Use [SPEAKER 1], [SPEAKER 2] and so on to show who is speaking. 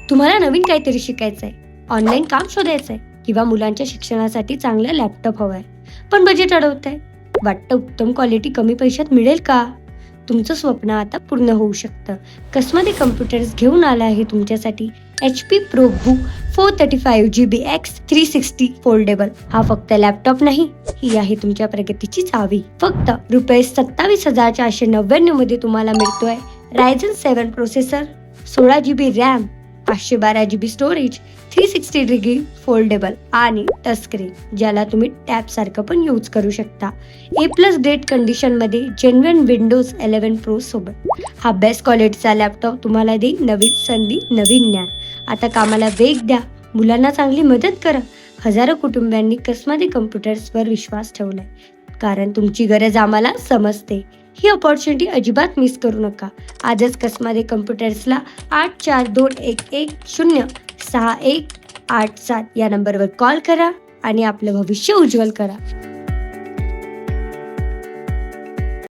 [SPEAKER 1] तुम्हाला नवीन काहीतरी शिकायचंय, ऑनलाईन काम शोधायचंय किंवा मुलांच्या शिक्षणासाठी चांगला लॅपटॉप हवाय, पण बजेट अडवतंय. वाटतं उत्तम क्वालिटी कमी पैशात मिळेल का? तुमचं स्वप्न आता पूर्ण होऊ शकतं. कसमध्ये कम्प्युटर्स घेऊन आला आहे तुमच्यासाठी HP ProBook 435GB X360 foldable. हा फक्त लॅपटॉप नाही, ही आहे तुमच्या प्रगतीची चावी. फक्त ₹27,499 मध्ये तुम्हाला मिळतोय Ryzen 7 processor, 16GB RAM, 512GB storage, 360 foldable आणि टच स्क्रीन, ज्याला तुम्ही टॅब सारखं पण यूज करू शकता. A+ ग्रेड कंडिशन मध्ये जेन्युइन विंडोज 11 प्रो सोबत हा बेस्ट क्वालिटीचा लॅपटॉप तुम्हाला देईल नवीन संधी, नवीन ज्ञान. आता कामाला वेग द्या, मुलांना चांगली मदत करा. हजारो कुटुंबियांनी कसमध्ये कम्प्युटर्सवर विश्वास ठेवलाय, कारण तुमची गरज आम्हाला समजते. ही अपॉर्च्युनिटी अजिबात मिस करू नका. आजच कसमध्ये कम्प्युटर्सला 8421106187 या नंबरवर कॉल करा आणि आपलं भविष्य उज्ज्वल करा.